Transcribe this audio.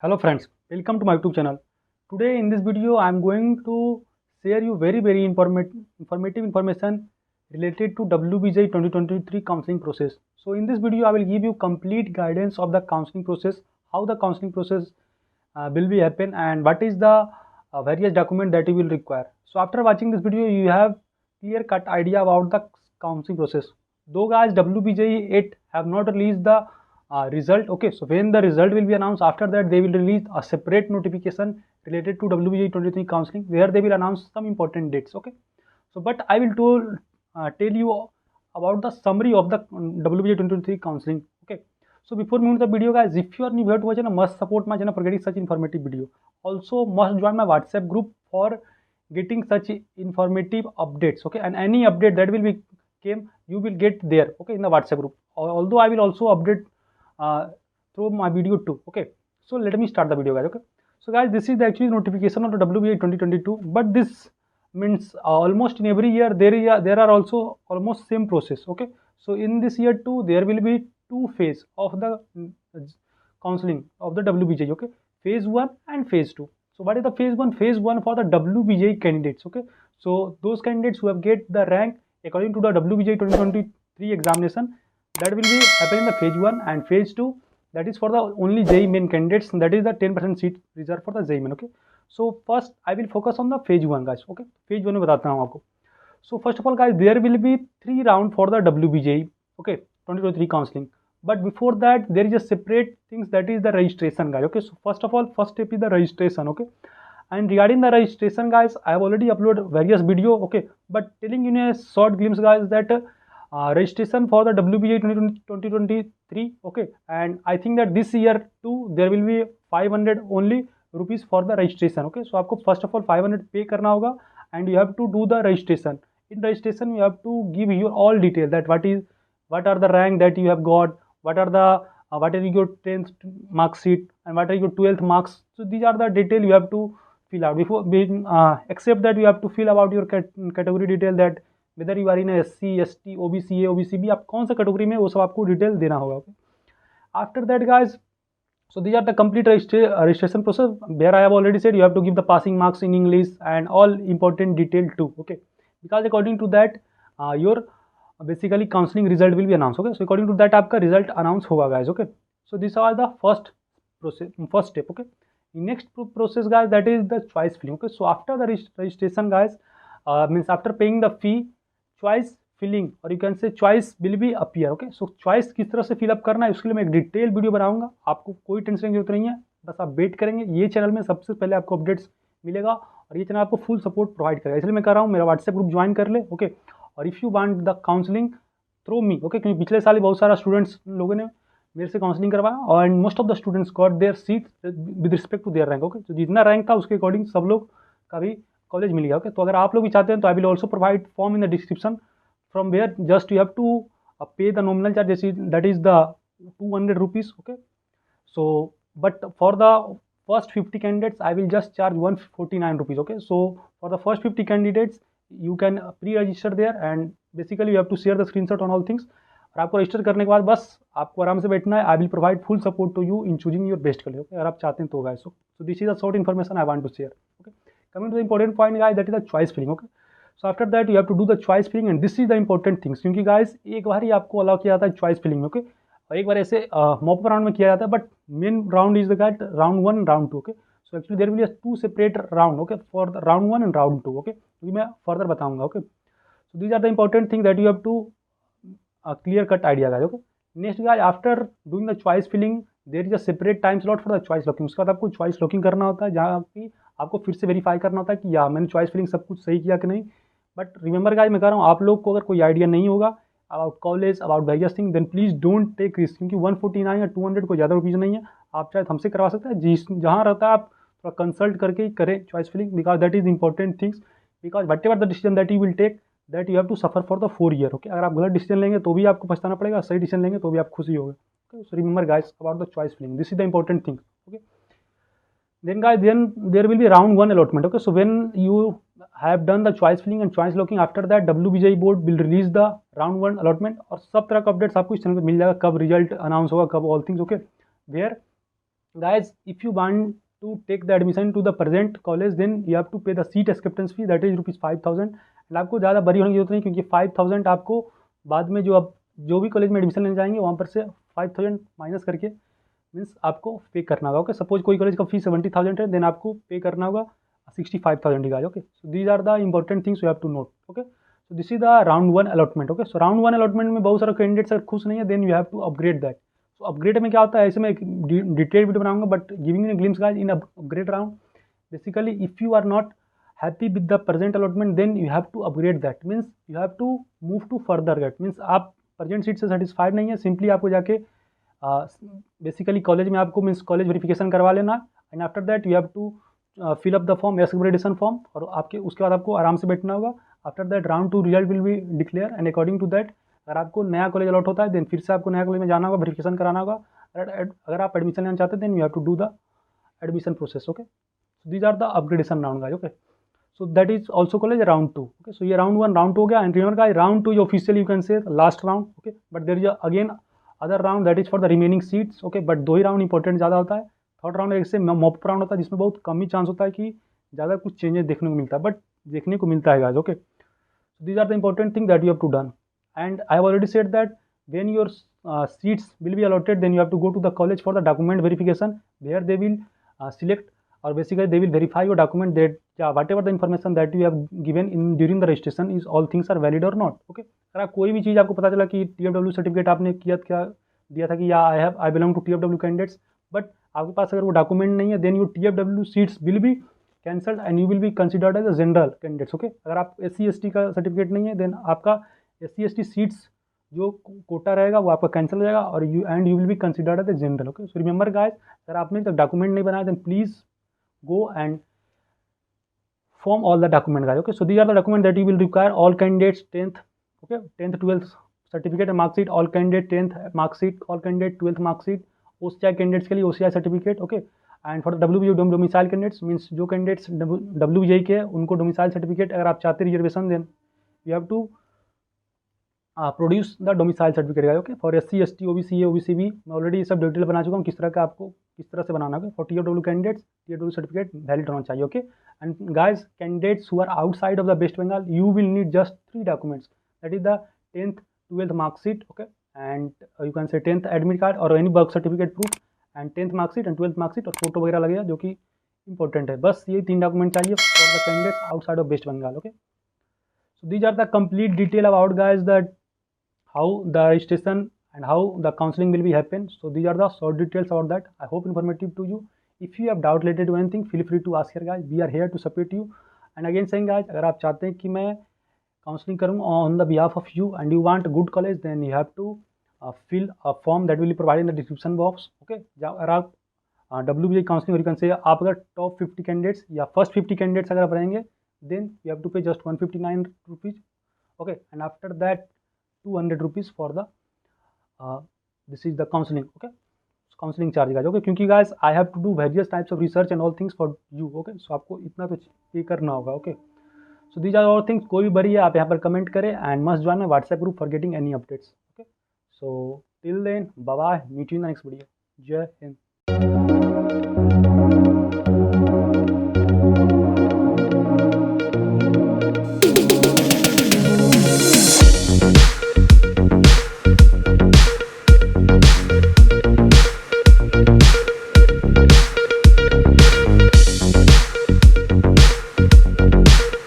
Hello friends, welcome to my YouTube channel. Today in this video I am going to share you very informative information related to WBJ 2023 counseling process. So in this video I will give you complete guidance of the counseling process, how the counseling process will be happen and what is the various document that you will require. So after watching this video you have clear cut idea about the counseling process. Though guys WBJ 8 have not released the result. Okay, so when the result will be announced, after that they will release a separate notification related to WBJ 23 counseling where they will announce some important dates. Okay, so but I will tell you about the summary of the WBJ 2023 counseling. Okay, so before moving to the video guys, if you are new here to my channel, must support my channel for getting such informative video. Also must join my WhatsApp group for getting such informative updates. Okay, and any update that will be came you will get there. Okay, in the WhatsApp group. Although I will also update uh, through my video too. Okay, so let me start the video guys. Okay, so guys, this is the actually notification of the WBA 2022, but this means almost in every year there are also almost same process. Okay, so in this year too there will be two phase of the counseling of the WBJ. Okay, phase 1 and phase 2. So what is the phase 1? Phase 1 for the WBJ candidates. Okay, so those candidates who have get the rank according to the WBJ 2023 examination, that will be happening in the phase 1, and phase 2 that is for the only JEE main candidates, that is the 10% seat reserved for the JEE main. Okay, so first I will focus on the phase 1 guys. Okay, phase 1 में बताता हूँ आपको. So first of all guys, there will be 3 round for the WBJE. Okay, 2023 counseling, but before that there is a separate things, that is the registration guys. Okay, so first of all, first step is the registration. Okay, and regarding the registration guys, I have already uploaded various video. Okay, but telling you in a short glimpse guys that registration for the WBA 2023. Okay, and I think that this year too there will be 500 only rupees for the registration. Okay, so आपको first of all 500 pay करना होगा and you have to do the registration. In registration you have to give your all detail, that what are the rank that you have got, what are your 10th mark sheet and what are your 12th marks. So these are the detail you have to fill out before being except that you have to fill about your category detail, that whether you are in a SC, ST, OBC, OBCB, आप कौन सा category में, वो सब आपको detail देना होगा. After that guys, so these are the complete registration process where I have already said you have to give the passing marks in English and all important detail too. Okay, because according to that your basically counseling result will be announced. Okay, so according to that आपका result announce होगा guys. Okay, so these are the first process, first step. Okay, next process guys, that is the choice filling. Okay, so after the registration guys, means after paying the fee, choice filling और you can say choice will be appear. Okay, so choice किस तरह से fill up करना है उसके लिए मैं एक डिटेल वीडियो बनाऊंगा. आपको कोई टेंशन की जरूरत नहीं है, बस आप वेट करेंगे. ये चैनल में सबसे पहले आपको अपडेट्स मिलेगा और ये चैनल आपको फुल सपोर्ट प्रोवाइड करेगा. इसलिए मैं कर रहा हूँ, मेरा व्हाट्सएप ग्रुप ज्वाइन कर ले. ओके, और if you want the counselling through me. Okay, क्योंकि पिछले साल बहुत सारा स्टूडेंट्स लोगों ने मेरे से काउंसलिंग करवाया और most of the students got their seat with respect to their rank. Okay, तो जितना रैंक था उसके अकॉर्डिंग सब लोग का भी कॉलेज मिल गया. ओके, तो अगर आप लोग भी चाहते हैं तो I will also provide form in the description, from where just you have to pay the nominal charge, that is the 200 rupees. Okay, so but for the first 50 candidates I will just charge 149 rupees. Okay, so for the first 50 candidates you can pre-register there and basically you have to share the screenshot on all things. और आपको register करने के बाद बस आपको आराम से बैठना है. I will provide full support to you in choosing your best college. Okay, अगर आप चाहते हैं तो guys. So this is a short information I want to share. Okay, coming to the important point guys, that is the choice filling. Okay, so after that you have to do the choice filling and this is the important things, क्योंकि guys एक बार ही आपको allow किया जाता है choice filling में. Okay, और एक बार ऐसे मॉप राउंड में किया जाता है, but main round is the guide round 1 round 2. Okay, so actually there will be two separate round. Okay, for the round 1 and round 2. Okay, क्योंकि मैं फर्दर बताऊंगा. Okay, so these are the important thing that you have to clear cut idea guys. Okay, next guys, after doing the choice filling there is a separate time slot for the choice locking. उसके बाद आपको choice locking करना होता है, जहाँ की आपको फिर से वेरीफाई करना होता है कि या मैंने choice filling सब कुछ सही किया कि नहीं. बट रिमेंबर गाइस, मैं कह रहा हूँ आप लोग को अगर कोई आइडिया नहीं होगा about college, about various thing, then please don't take risk, क्योंकि 149 या 200 को ज़्यादा रुपीज़ नहीं है. आप चाहे हमसे करवा सकते हैं, जिस जहाँ रहता है आप थोड़ा कंसल्ट करके ही करें choice filling, because that is important things. Because whatever the decision that you will take, that you have to suffer for the 4 year. Okay, अगर आप गलत डिसीजन लेंगे तो भी आपको पछताना पड़ेगा, सही डिसीजन लेंगे तो भी आप खुशी होगे. Okay, so remember guys about the choice filling, this is the important thing. Okay, then guys, then there will be round 1 allotment. Okay, so when you have done the choice filling and choice locking, after that WBJ board will release the round 1 allotment और सब तरह का updates आपको इस channel पे मिल जाएगा, कब result announce होगा, कब all things. Okay, where guys, if you want to take the admission to the present college, then you have to pay the seat acceptance fee, that is ₹5000। And आपको ज़्यादा बड़ी होने की जरूरत नहीं, क्योंकि 5000 आपको बाद में जो भी कॉलेज में एडमिशन लेने जाएंगे वहाँ पर से 5000 माइनस करके मीन्स आपको पे करना होगा। ओके, सपोज कोई कॉलेज का फीस 70000 है, देन आपको पे करना होगा 65000 ही। Okay, so these are the important things you have to note. Okay, so this is the round 1 allotment. Okay, so round 1 allotment में बहुत सारे कैंडिडेट्स अगर खुश नहीं है, then you have to upgrade that. So upgrade में क्या होता है, ऐसे में एक डिटेल वीडियो बनाऊंगा, but giving in glimpse guys in upgrade round, basically if you are not happy with the present allotment, then you have to upgrade, that means you have to move to further get, means आप present seat से satisfied नहीं है, simply आपको जाके basically college में आपको means college verification करवा लेना, and after that you have to fill up the form, upgradation form, और आपके उसके बाद आपको आराम से बैठना होगा। After that round 2 result will be declare, and according to that अगर आपको नया कॉलेज अलॉट होता है, देन फिर से आपको नया कॉलेज में जाना होगा, वेरिफिकेशन कराना होगा। अगर आप एडमिशन लेना चाहते हैं, then you have to do the admission process. Okay, so these are the upgradation round guys. Okay, so that is also called as round 2। okay, so ये round 1 round 2 हो गया, and remember guys, round 2 is officially you can say last round। okay, but there is again other round that is for the remaining seats। okay, but दो ही round important ज़्यादा होता है। Third round एक से mop round होता है, जिसमें बहुत कम ही चांस होता है कि ज़्यादा कुछ चेंजेस देखने को मिलता है, बट देखने को मिलता है guys. Okay, so these are the important thing that you have to done, and I have already said that when your seats will be allotted, then you have to go to the college for the document verification, where they will select, or basically they will verify your document that whatever the information that you have given in during the registration is all things are valid or not। okay, अगर आप कोई भी चीज़ आपको पता चला कि TFW certificate आपने क्या दिया था कि या I belong to TFW candidates, but आपके पास अगर वो डॉक्यूमेंट नहीं है, then your TFW seats will be cancelled and you will be considered as a general candidates. Okay, अगर आप SC ST का सर्टिफिकेट नहीं है, देन आपका SC ST सीट्स जो कोटा रहेगा वो आपका कैंसिल हो जाएगा, और you will be considered as a general. Okay, so remember guys, अगर आपने तक डॉक्यूमेंट नहीं बनाया, then please go and form all the document guys। okay, so these are the document that you will require, all candidates 10th, okay, 10th 12th certificate and mark sheet, all candidate 10th mark sheet, all candidate 12th mark sheet, OCI candidates के लिए OCI certificate. Okay, and for WBJ domicile candidates, means जो candidates WBJ के उनको domicile certificate, अगर आप चाहते reservation, then you have to produce the domicile certificate. Okay, for SC ST OBC OBC भी मैं ऑलरेडी सब डिटेल बना चुका हूँ, किस तरह का आपको किस तरह से बनाना है। For TFW candidates, TFW certificate valid होना चाहिए। Okay, and guys, candidates who are outside of the west Bengal, you will need just 3 documents, that is the 10th 12th marksheet, okay, and you can say 10th admit card और any birth certificate proof, and 10th marksheet and 12th marksheet, और photo वगैरह लगेगा, जो कि important है। बस ये 3 document चाहिए for the candidates outside of West Bengal. Okay, so these are the complete detail about guys that how the registration and how the counseling will be happen। so these are the short details about that, I hope informative to you। if you have doubt related to anything, feel free to ask here guys, we are here to support you। and again saying guys, अगर आप चाहते हैं कि मैं counselling करूँ on the behalf of you and you want a good college, then you have to fill a form that will be provided in the description box। okay, अगर आप WBJ counselling, और यू कैन से आप अगर top 50 candidates या first 50 candidates अगर आप रहेंगे, then you have to pay just 159 rupees. okay, and after that 200 rupees for the this is the counselling. Okay, counselling charge guys. Okay, क्योंकि guys I have to do various types of research and all things for you. Okay, so आपको इतना तो pay करना होगा। Okay, so these are all things, कोई भी बड़ी है आप यहाँ पर कमेंट करें, and must join my WhatsApp group for getting any updates. Okay, so till then bye bye, meet you in the next video. जय हिंद।